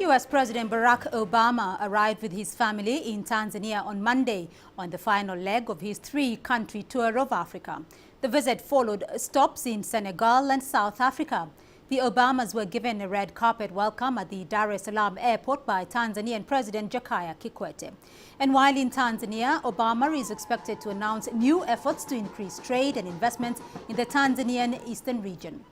U.S. President Barack Obama arrived with his family in Tanzania on Monday on the final leg of his three-country tour of Africa. The visit followed stops in Senegal and South Africa. The Obamas were given a red carpet welcome at the Dar es Salaam airport by Tanzanian President Jakaya Kikwete. And while in Tanzania, Obama is expected to announce new efforts to increase trade and investment in the Tanzanian eastern region.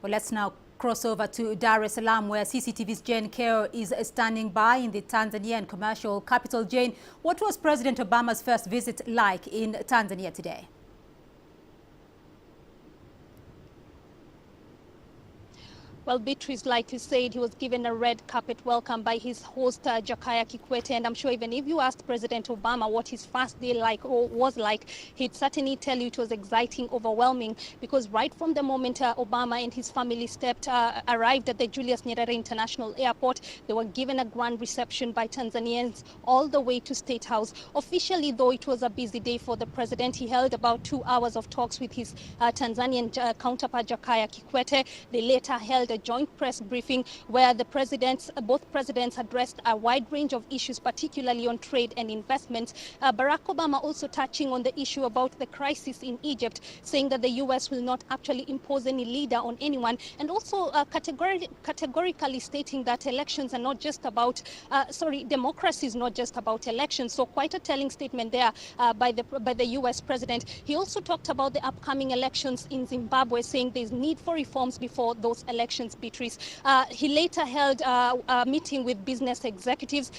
Well, let's now cross over to Dar es Salaam, where CCTV's Jane Keo is standing by in the Tanzanian commercial capital. Jane, what was President Obama's first visit like in Tanzania today? Well, Beatrice, like you said, he was given a red carpet welcome by his host, Jakaya Kikwete. And I'm sure even if you asked President Obama what his first day was like, he'd certainly tell you it was exciting, overwhelming, because right from the moment Obama and his family arrived at the Julius Nyerere International Airport, they were given a grand reception by Tanzanians all the way to State House. Officially, though, it was a busy day for the president. He held about 2 hours of talks with his Tanzanian counterpart, Jakaya Kikwete. They later held a joint press briefing where both presidents addressed a wide range of issues, particularly on trade and investment. Barack Obama also touching on the issue about the crisis in Egypt, saying that the U.S. will not actually impose any leader on anyone, and also categorically stating that elections are not just about, democracy is not just about elections. So quite a telling statement there by the U.S. president. He also talked about the upcoming elections in Zimbabwe, saying there's need for reforms before those elections. Beatrice. He later held a meeting with business executives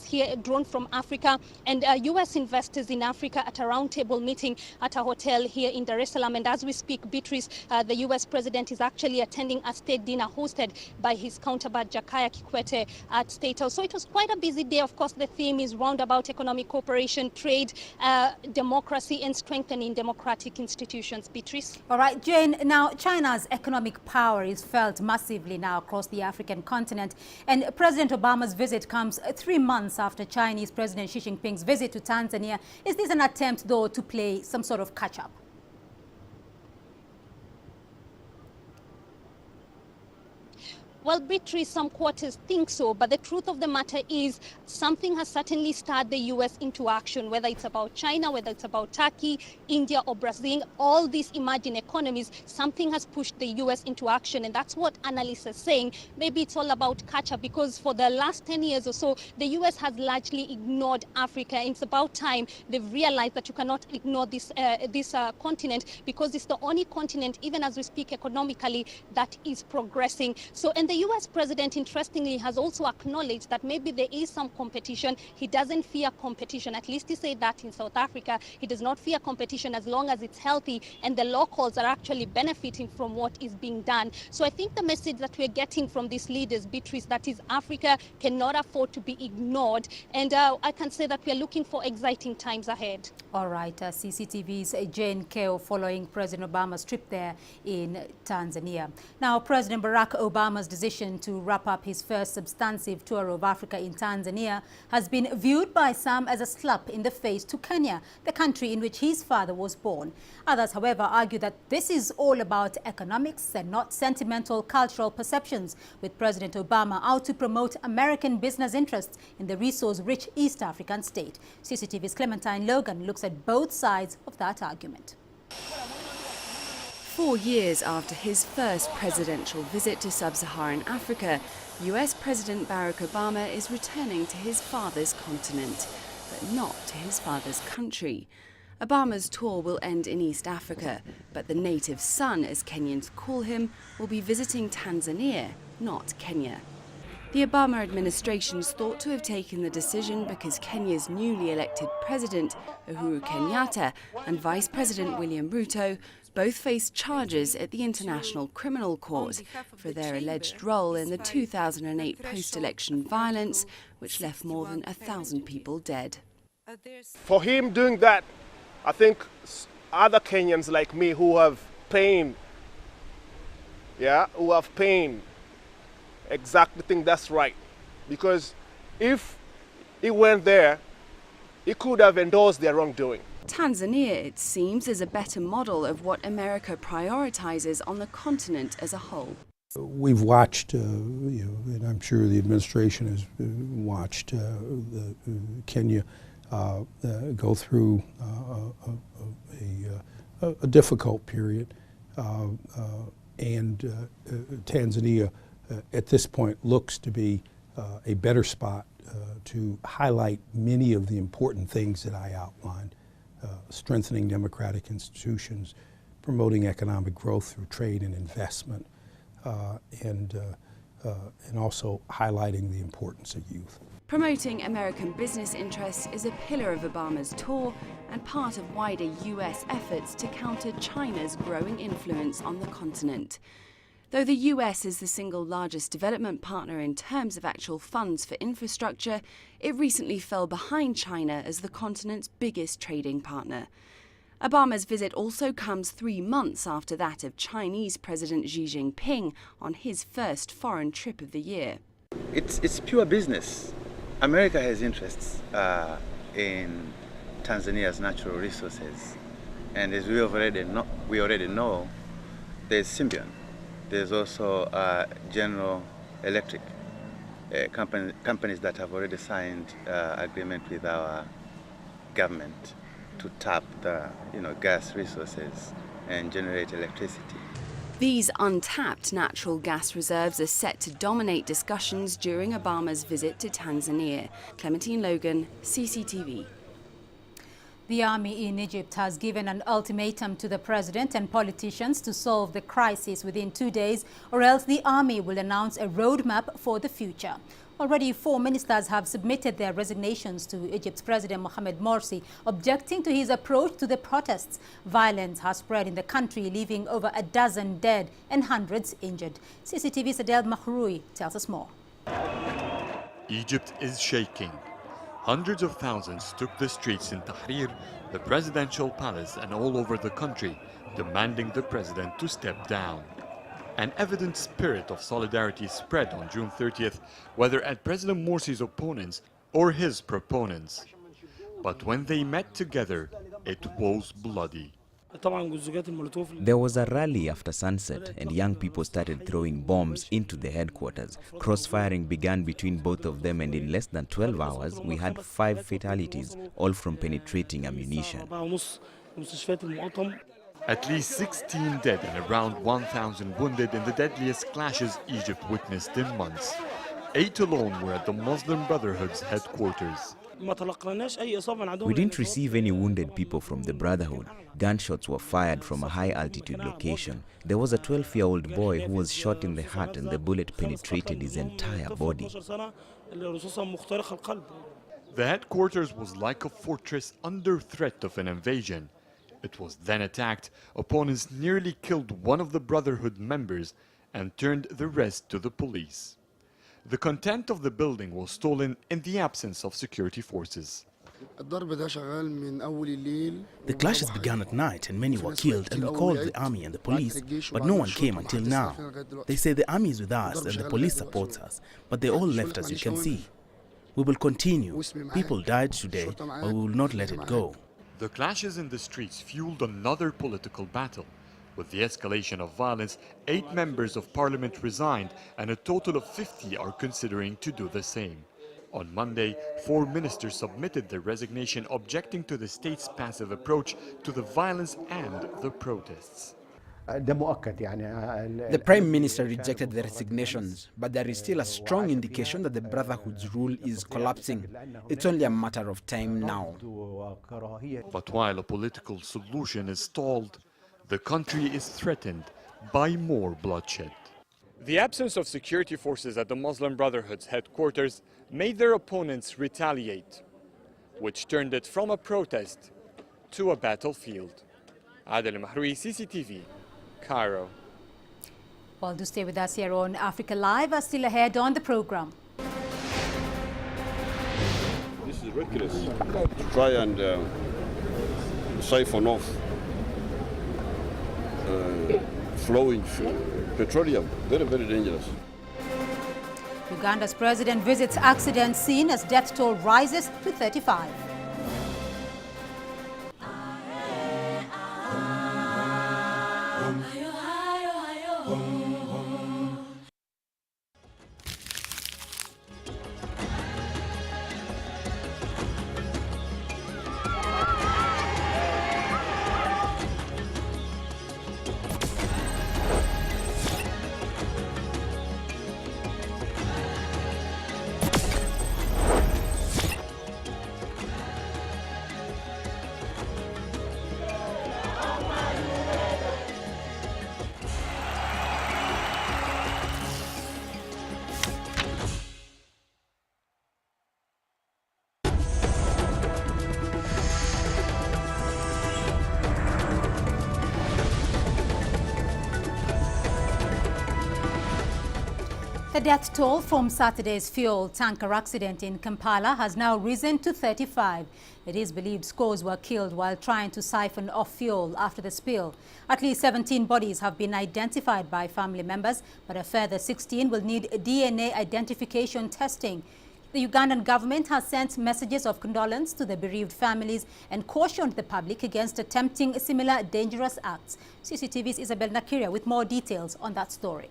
here drawn from Africa, and U.S. investors in Africa at a roundtable meeting at a hotel here in Dar es Salaam. And as we speak, Beatrice, the U.S. president is actually attending a state dinner hosted by his counterpart Jakaya Kikwete at State House. So it was quite a busy day. Of course, the theme is roundabout economic cooperation, trade, democracy, and strengthening democratic institutions. Beatrice. All right, Jane. Now, China's economic power is felt massively now across the African continent, and President Obama's visit comes 3 months after Chinese President Xi Jinping's visit to Tanzania. Is this an attempt, though, to play some sort of catch-up? Well, Beatrice, some quarters think so, but the truth of the matter is something has certainly stirred the U.S. into action, whether it's about China, whether it's about Turkey, India or Brazil, all these emerging economies, something has pushed the U.S. into action. And that's what analysts are saying. Maybe it's all about catch-up, because for the last 10 years or so, the U.S. has largely ignored Africa. And it's about time they've realized that you cannot ignore this continent, because it's the only continent, even as we speak economically, that is progressing. So, and the U.S. president, interestingly, has also acknowledged that maybe there is some competition. He doesn't fear competition. At least he said that in South Africa. He does not fear competition as long as it's healthy and the locals are actually benefiting from what is being done. So I think the message that we're getting from these leaders, Beatrice, that is Africa cannot afford to be ignored. And I can say that we're looking for exciting times ahead. All right, CCTV's Jane Keo following President Obama's trip there in Tanzania. Now, President Barack Obama's decision to wrap up his first substantive tour of Africa in Tanzania has been viewed by some as a slap in the face to Kenya, the country in which his father was born. Others, however, argue that this is all about economics and not sentimental cultural perceptions, with President Obama out to promote American business interests in the resource-rich East African state. CCTV's Clementine Logan looks at both sides of that argument. 4 years after his first presidential visit to sub-Saharan Africa, US President Barack Obama is returning to his father's continent, but not to his father's country. Obama's tour will end in East Africa, but the native son, as Kenyans call him, will be visiting Tanzania, not Kenya. The Obama administration is thought to have taken the decision because Kenya's newly elected president, Uhuru Kenyatta, and Vice President William Ruto both face charges at the International Criminal Court for their alleged role in the 2008 post-election violence, which left more than 1,000 people dead. For him doing that, I think other Kenyans like me who have pain, exactly think that's right. Because if he went there, he could have endorsed their wrongdoing. Tanzania, it seems, is a better model of what America prioritizes on the continent as a whole. We've watched, and I'm sure the administration has watched Kenya go through a difficult period, and Tanzania at this point looks to be a better spot to highlight many of the important things that I outlined, strengthening democratic institutions, promoting economic growth through trade and investment, and also highlighting the importance of youth. Promoting American business interests is a pillar of Obama's tour and part of wider US efforts to counter China's growing influence on the continent. Though the US is the single largest development partner in terms of actual funds for infrastructure, it recently fell behind China as the continent's biggest trading partner. Obama's visit also comes 3 months after that of Chinese President Xi Jinping on his first foreign trip of the year. It's pure business. America has interests in Tanzania's natural resources, and as we already know, there's Symbian. There's also General Electric, companies that have already signed agreement with our government to tap the gas resources and generate electricity. These untapped natural gas reserves are set to dominate discussions during Obama's visit to Tanzania. Clementine Logan, CCTV. The army in Egypt has given an ultimatum to the president and politicians to solve the crisis within 2 days, or else the army will announce a roadmap for the future. Already 4 ministers have submitted their resignations to Egypt's President Mohamed Morsi, objecting to his approach to the protests. Violence has spread in the country, leaving over a dozen dead and hundreds injured. CCTV's Adel Mahroui tells us more. Egypt is shaking. Hundreds of thousands took the streets in Tahrir, the presidential palace, and all over the country, demanding the president to step down. An evident spirit of solidarity spread on June 30th, whether at President Morsi's opponents or his proponents. But when they met together, it was bloody. There was a rally after sunset and young people started throwing bombs into the headquarters. Crossfiring began between both of them, and in less than 12 hours we had 5 fatalities, all from penetrating ammunition. At least 16 dead and around 1,000 wounded in the deadliest clashes Egypt witnessed in months. 8 alone were at the Muslim Brotherhood's headquarters. We didn't receive any wounded people from the Brotherhood. Gunshots were fired from a high-altitude location. There was a 12-year-old boy who was shot in the heart and the bullet penetrated his entire body. The headquarters was like a fortress under threat of an invasion. It was then attacked. Opponents nearly killed one of the Brotherhood members and turned the rest to the police. The content of the building was stolen in the absence of security forces. The clashes began at night and many were killed, and we called the army and the police, but no one came until now. They say the army is with us and the police supports us, but they all left, as you can see. We will continue. People died today, but we will not let it go. The clashes in the streets fueled another political battle. With the escalation of violence, 8 members of parliament resigned and a total of 50 are considering to do the same. On Monday, 4 ministers submitted their resignation, objecting to the state's passive approach to the violence and the protests. The Prime Minister rejected the resignations, but there is still a strong indication that the Brotherhood's rule is collapsing. It's only a matter of time now. But while a political solution is stalled, the country is threatened by more bloodshed. The absence of security forces at the Muslim Brotherhood's headquarters made their opponents retaliate, which turned it from a protest to a battlefield. Adel Mahroui, CCTV, Cairo. Well, do stay with us here on Africa Live. Still ahead on the program. This is ridiculous to try and siphon off flowing petroleum. Very, very dangerous. Uganda's president visits accident scene as death toll rises to 35. The death toll from Saturday's fuel tanker accident in Kampala has now risen to 35. It is believed scores were killed while trying to siphon off fuel after the spill. At least 17 bodies have been identified by family members, but a further 16 will need DNA identification testing. The Ugandan government has sent messages of condolence to the bereaved families and cautioned the public against attempting similar dangerous acts. CCTV's Isabel Nakiria with more details on that story.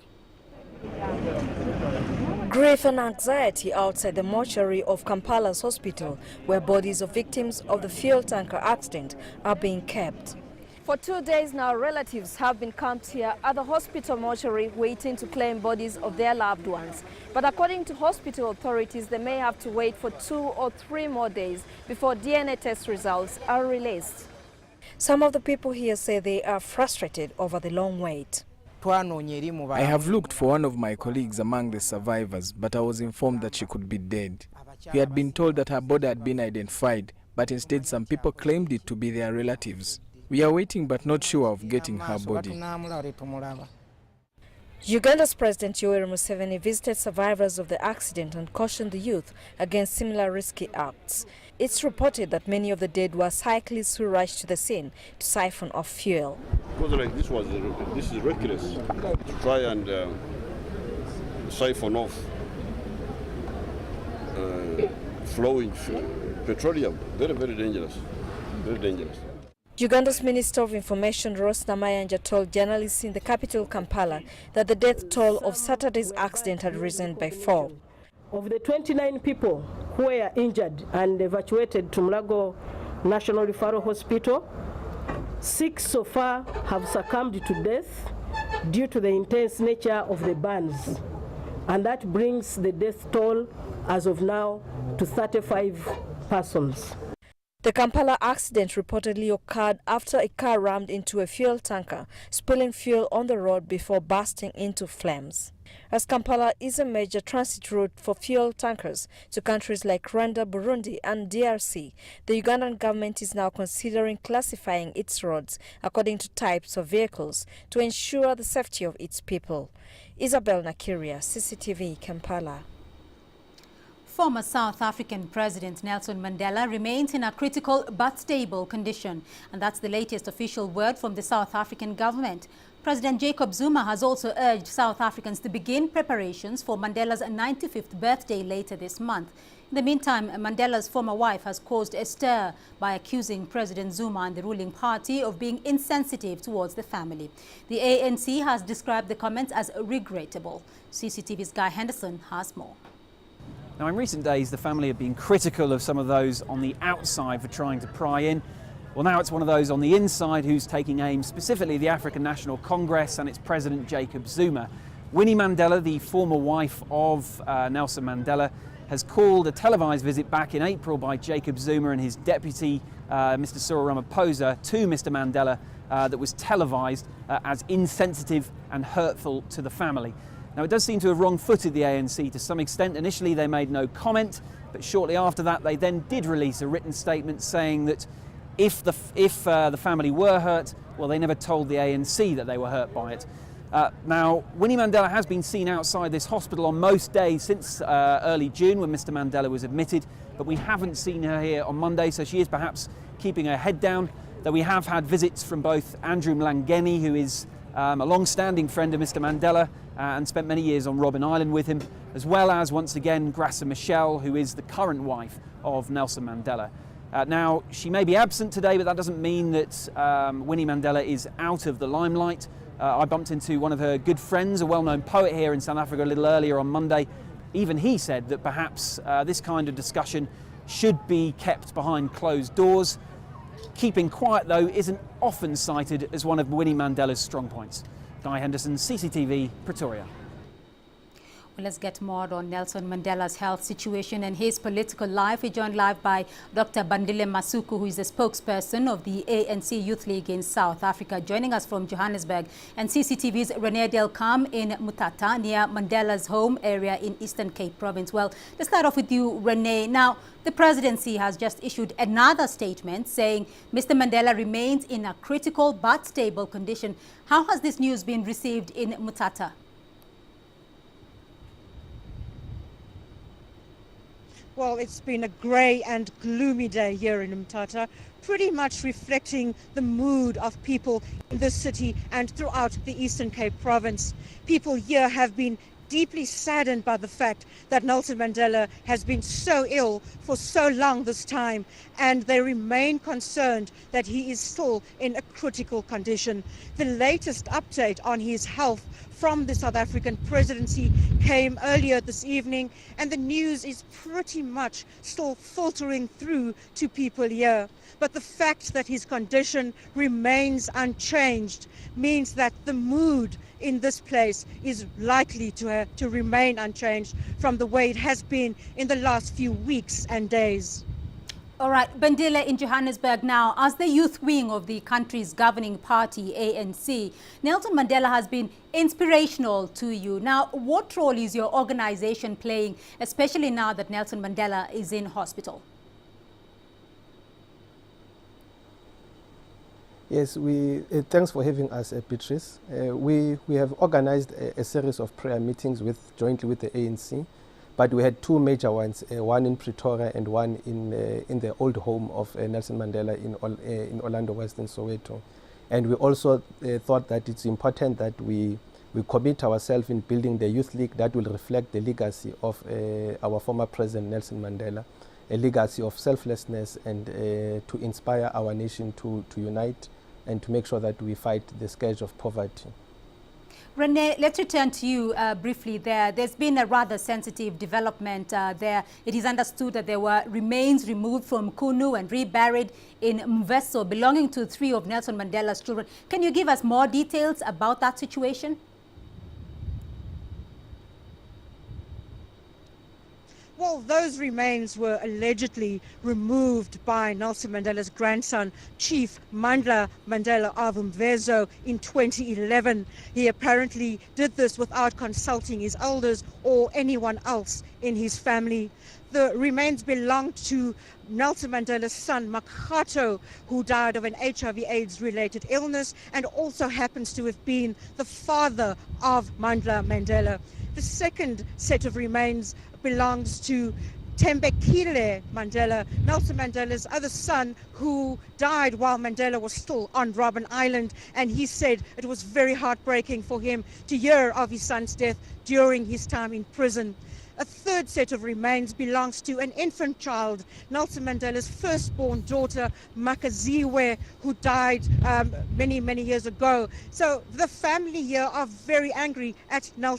Grief and anxiety outside the mortuary of Kampala's hospital, where bodies of victims of the fuel tanker accident are being kept. For 2 days now, relatives have been camped here at the hospital mortuary waiting to claim bodies of their loved ones. But according to hospital authorities, they may have to wait for 2 or 3 more days before DNA test results are released. Some of the people here say they are frustrated over the long wait. I have looked for one of my colleagues among the survivors, but I was informed that she could be dead. We had been told that her body had been identified, but instead some people claimed it to be their relatives. We are waiting but not sure of getting her body. Uganda's President Yoweri Museveni visited survivors of the accident and cautioned the youth against similar risky acts. It's reported that many of the dead were cyclists who rushed to the scene to siphon off fuel. Because like this is reckless to try and siphon off flowing petroleum. Very, very dangerous. Very dangerous. Uganda's Minister of Information, Ross Namayanja, told journalists in the capital, Kampala, that the death toll of Saturday's accident had risen by 4. Of the 29 people who were injured and evacuated to Mulago National Referral Hospital, 6 so far have succumbed to death due to the intense nature of the burns. And that brings the death toll as of now to 35 persons. The Kampala accident reportedly occurred after a car rammed into a fuel tanker, spilling fuel on the road before bursting into flames. As Kampala is a major transit route for fuel tankers to countries like Rwanda, Burundi and DRC, the Ugandan government is now considering classifying its roads according to types of vehicles to ensure the safety of its people. Isabel Nakiria, CCTV, Kampala. Former South African President Nelson Mandela remains in a critical but stable condition, and that's the latest official word from the South African government. President Jacob Zuma has also urged South Africans to begin preparations for Mandela's 95th birthday later this month. In the meantime, Mandela's former wife has caused a stir by accusing President Zuma and the ruling party of being insensitive towards the family. The ANC has described the comments as regrettable. CCTV's Guy Henderson has more. Now, in recent days, the family have been critical of some of those on the outside for trying to pry in. Well, now it's one of those on the inside who's taking aim specifically the African National Congress and its president, Jacob Zuma. Winnie Mandela, the former wife of Nelson Mandela, has called a televised visit back in April by Jacob Zuma and his deputy, Mr. Cyril Ramaphosa, to Mr. Mandela that was televised as insensitive and hurtful to the family. Now, it does seem to have wrong-footed the ANC to some extent. Initially, they made no comment, but shortly after that, they then did release a written statement saying that if the family were hurt, well, they never told the ANC that they were hurt by it. Now, Winnie Mandela has been seen outside this hospital on most days since early June when Mr. Mandela was admitted, but we haven't seen her here on Monday, so she is perhaps keeping her head down, though we have had visits from both Andrew Mlangeni, who is a long-standing friend of Mr. Mandela and spent many years on Robben Island with him, as well as, once again, Graça Machel, who is the current wife of Nelson Mandela. Now, she may be absent today, but that doesn't mean that Winnie Mandela is out of the limelight. I bumped into one of her good friends, a well-known poet here in South Africa, a little earlier on Monday. Even he said that perhaps this kind of discussion should be kept behind closed doors. Keeping quiet, though, isn't often cited as one of Winnie Mandela's strong points. Guy Henderson, CCTV, Pretoria. Well, let's get more on Nelson Mandela's health situation and his political life. We're joined live by Dr. Bandile Masuku, who is the spokesperson of the ANC Youth League in South Africa, joining us from Johannesburg. And CCTV's Renee Delcam in Mutata, near Mandela's home area in Eastern Cape Province. Well, let's start off with you, Renee. Now, the presidency has just issued another statement saying Mr. Mandela remains in a critical but stable condition. How has this news been received in Mutata? Well, it's been a grey and gloomy day here in Mthatha, pretty much reflecting the mood of people in this city and throughout the Eastern Cape province. People here have been deeply saddened by the fact that Nelson Mandela has been so ill for so long this time, and they remain concerned that he is still in a critical condition. The latest update on his health from the South African presidency came earlier this evening, and the news is pretty much still filtering through to people here. But the fact that his condition remains unchanged means that the mood in this place is likely to remain unchanged from the way it has been in the last few weeks and days. All right, Bandile in Johannesburg now. As the youth wing of the country's governing party, ANC, Nelson Mandela has been inspirational to you. Now, what role is your organization playing, especially now that Nelson Mandela is in hospital? Yes, thanks for having us, Beatrice. We have organized a series of prayer meetings jointly with the ANC. But we had two major ones, one in Pretoria and one in the old home of Nelson Mandela in Orlando West in Soweto. And we also thought that it's important that we commit ourselves in building the youth league that will reflect the legacy of our former president Nelson Mandela, a legacy of selflessness and to inspire our nation to unite and to make sure that we fight the scourge of poverty. Renee, let's return to you briefly there. There's been a rather sensitive development there. It is understood that there were remains removed from Kunu and reburied in Mveso belonging to 3 of Nelson Mandela's children. Can you give us more details about that situation? Well, those remains were allegedly removed by Nelson Mandela's grandson, Chief Mandla Mandela of Mvezo, in 2011. He apparently did this without consulting his elders or anyone else in his family. The remains belonged to Nelson Mandela's son, Makhato, who died of an HIV/AIDS related illness and also happens to have been the father of Mandla Mandela. The second set of remains belongs to Tembekile Mandela, Nelson Mandela's other son, who died while Mandela was still on Robben Island, and he said it was very heartbreaking for him to hear of his son's death during his time in prison. A third set of remains belongs to an infant child, Nelson Mandela's firstborn daughter, Makaziwe, who died many years ago. So the family here are very angry at are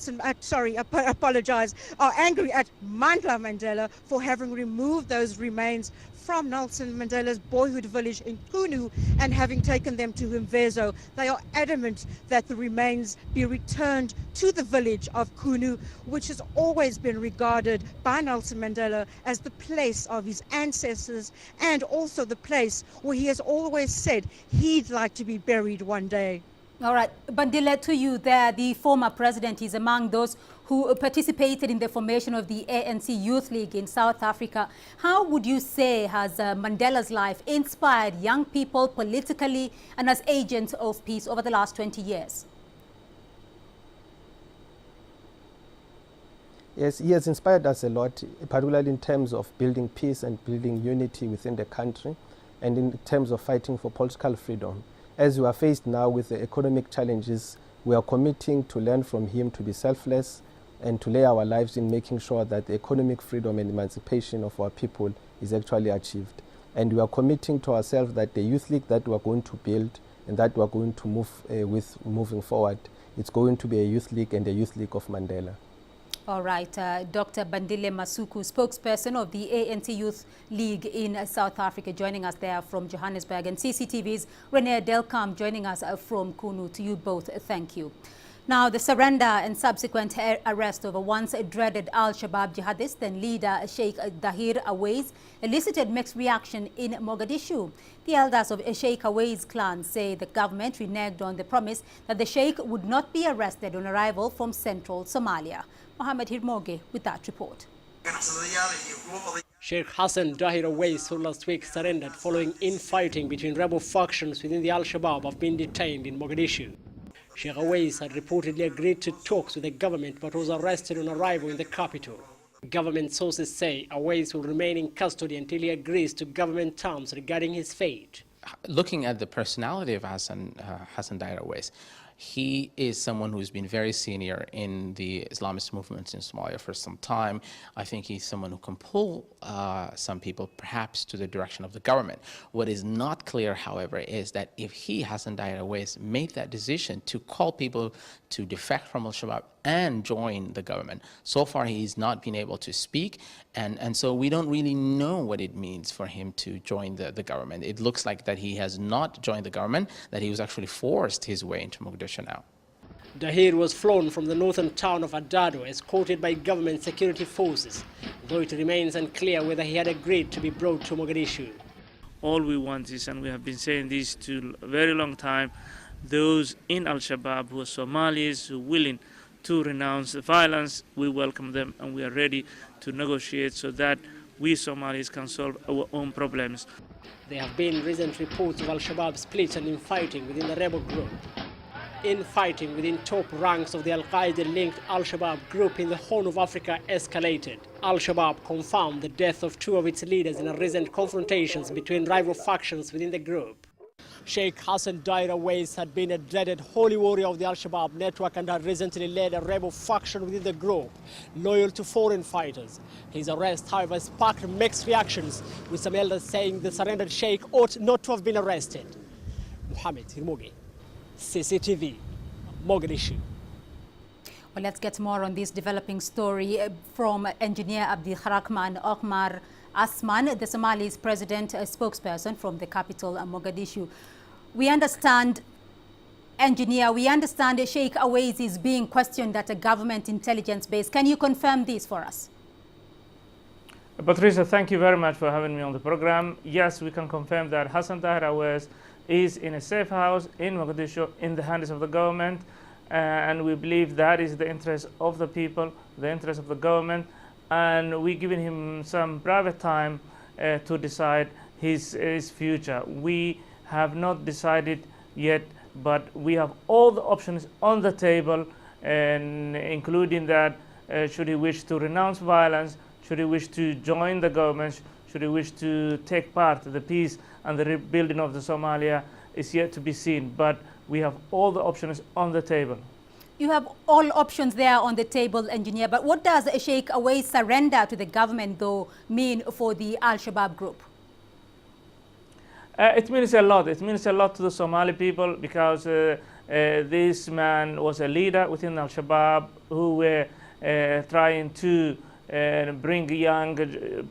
angry at Mandla Mandela for having removed those remains from Nelson Mandela's boyhood village in Kunu and having taken them to Mvezo. They are adamant that the remains be returned to the village of Kunu, which has always been regarded by Nelson Mandela as the place of his ancestors and also the place where he has always said he'd like to be buried one day. All right, Bandile, to you there, the former president is among those who participated in the formation of the ANC Youth League in South Africa. How would you say has Mandela's life inspired young people politically and as agents of peace over the last 20 years? Yes, he has inspired us a lot, particularly in terms of building peace and building unity within the country and in terms of fighting for political freedom. As we are faced now with the economic challenges, we are committing to learn from him to be selfless and to lay our lives in making sure that the economic freedom and emancipation of our people is actually achieved. And we are committing to ourselves that the youth league that we are going to build and that we're going to move with moving forward. It's going to be a youth league and a youth league of Mandela. All right, Dr. Bandile Masuku, spokesperson of the ANC Youth League in South Africa, joining us there from Johannesburg, and CCTV's Renee Delcam joining us from Kunu. To you both, thank you. Now, the surrender and subsequent arrest of a once-dreaded Al-Shabaab jihadist and leader Sheikh Dahir Awais elicited mixed reaction in Mogadishu. The elders of Sheikh Awais' clan say the government reneged on the promise that the Sheikh would not be arrested on arrival from central Somalia. Mohammed Hirmoge with that report. Sheikh Hassan Dahir Awais, who last week surrendered following infighting between rebel factions within the Al-Shabaab, have been detained in Mogadishu. Sheikh Awais had reportedly agreed to talks with the government but was arrested on arrival in the capital. Government sources say Awais will remain in custody until he agrees to government terms regarding his fate. Looking at the personality of Hassan Dahir Awais, he is someone who's been very senior in the Islamist movements in Somalia for some time. I think he's someone who can pull some people perhaps to the direction of the government. What is not clear, however, is that if he, Hassan Dahir Awais, made that decision to call people to defect from Al-Shabaab and join the government, so far he's not been able to speak, and so we don't really know what it means for him to join the government. It looks like that he has not joined the government, that he was actually forced his way into Mogadishu now. Dahir was flown from the northern town of Adado, escorted by government security forces, though it remains unclear whether he had agreed to be brought to Mogadishu. All we want is, and we have been saying this to a very long time, those in Al-Shabaab who are Somalis, who are willing to renounce the violence, we welcome them and we are ready to negotiate so that we Somalis can solve our own problems. There have been recent reports of Al-Shabaab splits and infighting within the rebel group. Infighting within top ranks of the Al-Qaeda-linked Al-Shabaab group in the Horn of Africa escalated. Al-Shabaab confirmed the death of two of its leaders in recent confrontations between rival factions within the group. Sheikh Hassan Dahir Awais had been a dreaded holy warrior of the Al-Shabaab network and had recently led a rebel faction within the group, loyal to foreign fighters. His arrest, however, sparked mixed reactions, with some elders saying the surrendered Sheikh ought not to have been arrested. Mohammed Hirmoge, CCTV, Mogadishu. Well, let's get more on this developing story from engineer Abdirahman Omar Asman, the Somali's president spokesperson from the capital, Mogadishu. We understand, engineer, Sheikh Awais is being questioned at a government intelligence base. Can you confirm this for us? Patricia, thank you very much for having me on the program. Yes, we can confirm that Hassan Dahir Awais is in a safe house in Mogadishu in the hands of the government, and we believe that is the interest of the people, the interest of the government, and we're giving him some private time to decide his future. We have not decided yet, but we have all the options on the table, and including that should he wish to renounce violence, should he wish to join the government, should he wish to take part in the peace and the rebuilding of the Somalia, is yet to be seen. But we have all the options on the table. You have all options there on the table, engineer, but what does Sheikh Awais surrender to the government, though, mean for the Al-Shabaab group? It means a lot. It means a lot to the Somali people, because this man was a leader within Al-Shabaab who were trying to bring young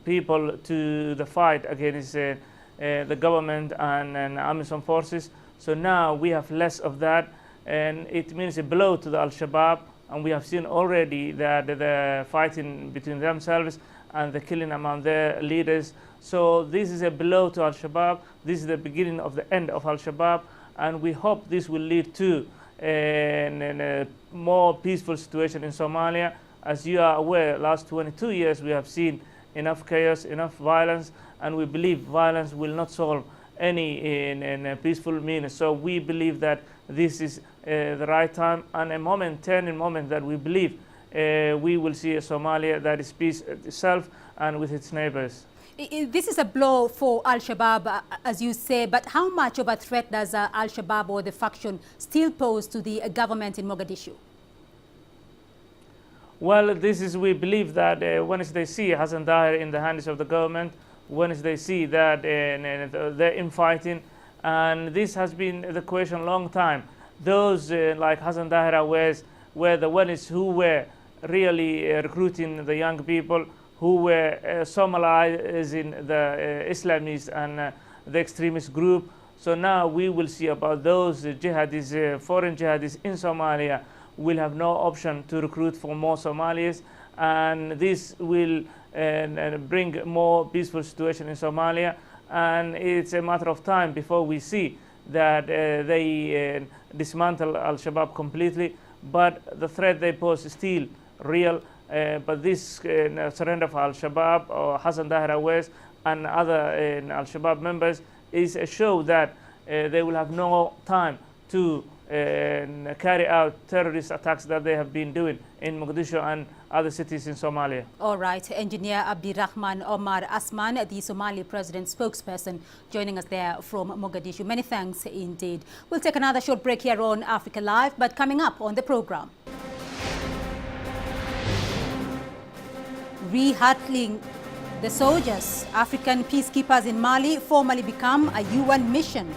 people to the fight against the government and AMISOM forces. So now we have less of that, and it means a blow to the Al-Shabaab, and we have seen already that the fighting between themselves and the killing among their leaders. So this is a blow to Al-Shabaab. This is the beginning of the end of Al-Shabaab, and we hope this will lead to a more peaceful situation in Somalia. As you are aware, last 22 years we have seen enough chaos, enough violence, and we believe violence will not solve any in a peaceful means. So we believe that this is the right time and a turning moment that we believe we will see a Somalia that is peace itself and with its neighbors. This is a blow for Al-Shabaab, as you say, but how much of a threat does Al-Shabaab or the faction still pose to the government in Mogadishu? Well, we believe that once they see Hassan Dahir in the hands of the government, once they see that they're infighting And this has been the question a long time. Those like Hassan Dahra were the ones who were really recruiting the young people, who were Somalizing the Islamists and the extremist group. So now we will see about those jihadists, foreign jihadists in Somalia will have no option to recruit for more Somalis, and this will bring more peaceful situation in Somalia. And it's a matter of time before we see that they dismantle Al-Shabaab completely, but the threat they pose is still real. But this surrender of Al-Shabaab or Hassan Dahra West and other Al-Shabaab members is a show that they will have no time to carry out terrorist attacks that they have been doing in Mogadishu and other cities in Somalia. All right, Engineer Abdirahman Omar Asman, the Somali President spokesperson, joining us there from Mogadishu. Many thanks indeed. We'll take another short break here on Africa Live, but coming up on the program, rehuddling the soldiers. African peacekeepers in Mali formally become a UN mission.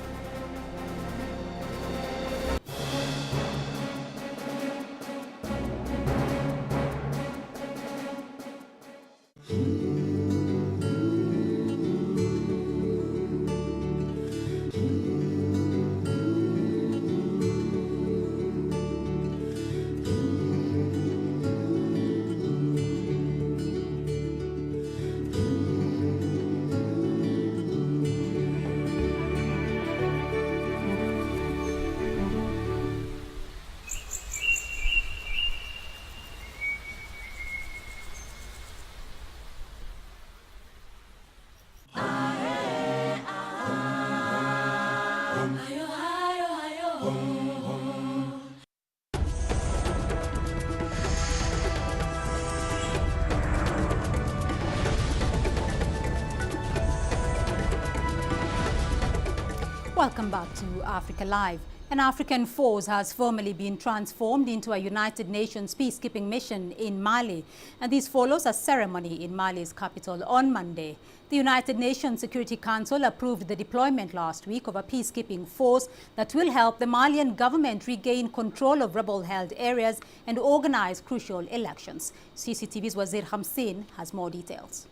Welcome back to Africa Live. An African force has formally been transformed into a United Nations peacekeeping mission in Mali, and this follows a ceremony in Mali's capital on Monday. The United Nations Security Council approved the deployment last week of a peacekeeping force that will help the Malian government regain control of rebel-held areas and organize crucial elections. CCTV's Wazir Hamsin has more details.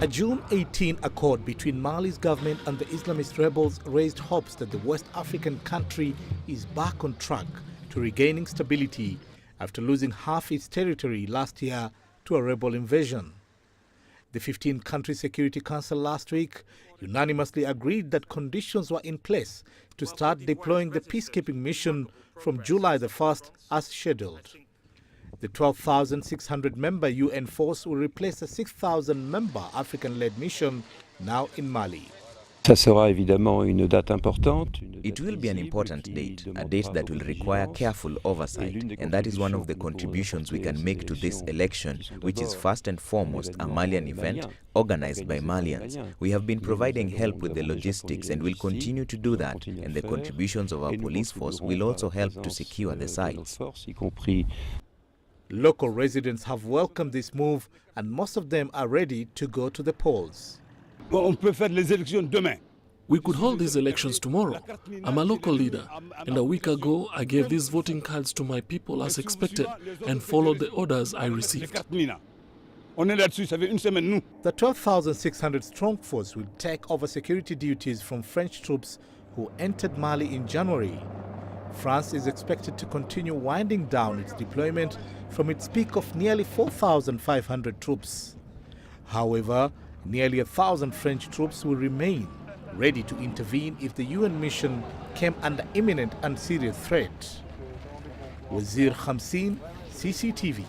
A June 18 accord between Mali's government and the Islamist rebels raised hopes that the West African country is back on track to regaining stability after losing half its territory last year to a rebel invasion. The 15-country Security Council last week unanimously agreed that conditions were in place to start deploying the peacekeeping mission from July the 1st as scheduled. The 12,600-member UN force will replace a 6,000-member African-led mission now in Mali. It will be an important date, a date that will require careful oversight, and that is one of the contributions we can make to this election, which is first and foremost a Malian event organized by Malians. We have been providing help with the logistics and will continue to do that, and the contributions of our police force will also help to secure the sites. Local residents have welcomed this move, and most of them are ready to go to the polls. We could hold these elections tomorrow. I'm a local leader, and a week ago I gave these voting cards to my people as expected and followed the orders I received. The 12,600-strong force will take over security duties from French troops who entered Mali in January. France is expected to continue winding down its deployment from its peak of nearly 4,500 troops. However, nearly 1,000 French troops will remain, ready to intervene if the UN mission came under imminent and serious threat. Wazir Hamsin, CCTV.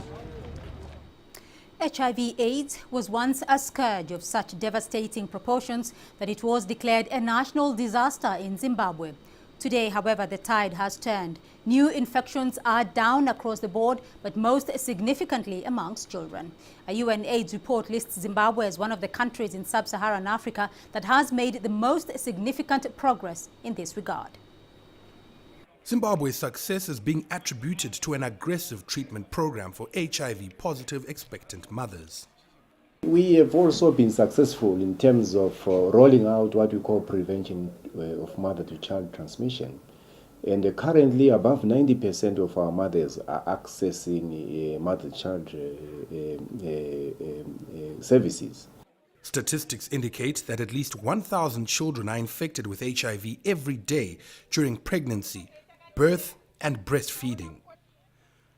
HIV/AIDS was once a scourge of such devastating proportions that it was declared a national disaster in Zimbabwe. Today, however, the tide has turned. New infections are down across the board, but most significantly amongst children. A UN AIDS report lists Zimbabwe as one of the countries in sub-Saharan Africa that has made the most significant progress in this regard. Zimbabwe's success is being attributed to an aggressive treatment program for HIV-positive expectant mothers. We have also been successful in terms of rolling out what we call prevention of mother-to-child transmission. And currently, above 90% of our mothers are accessing mother-child services. Statistics indicate that at least 1,000 children are infected with HIV every day during pregnancy, birth, and breastfeeding.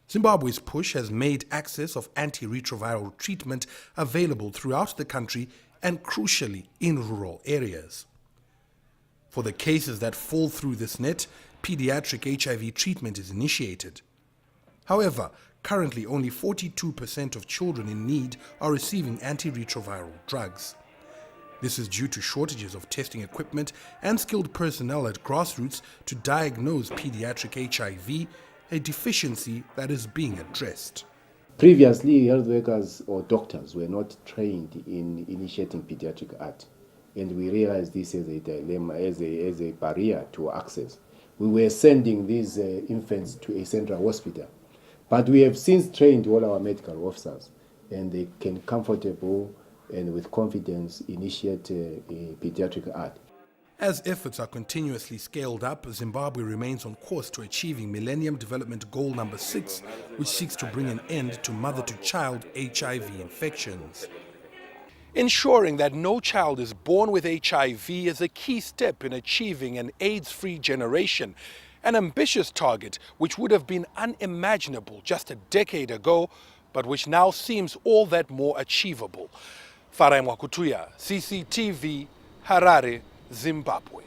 Zimbabwe's push has made access of antiretroviral treatment available throughout the country and crucially in rural areas. For the cases that fall through this net, pediatric HIV treatment is initiated. However, currently only 42% of children in need are receiving antiretroviral drugs. This is due to shortages of testing equipment and skilled personnel at grassroots to diagnose pediatric HIV, a deficiency that is being addressed. Previously, health workers or doctors were not trained in initiating pediatric ART, and we realized this as a dilemma, as a barrier to access. We were sending these infants to a central hospital, but we have since trained all our medical officers, and they can comfortable and with confidence initiate a pediatric ART. As efforts are continuously scaled up, Zimbabwe remains on course to achieving Millennium Development Goal number 6, which seeks to bring an end to mother-to-child HIV infections. Ensuring that no child is born with HIV is a key step in achieving an AIDS-free generation, an ambitious target which would have been unimaginable just a decade ago, but which now seems all that more achievable. Farai Mwakutuya, CCTV, Harare, Zimbabwe.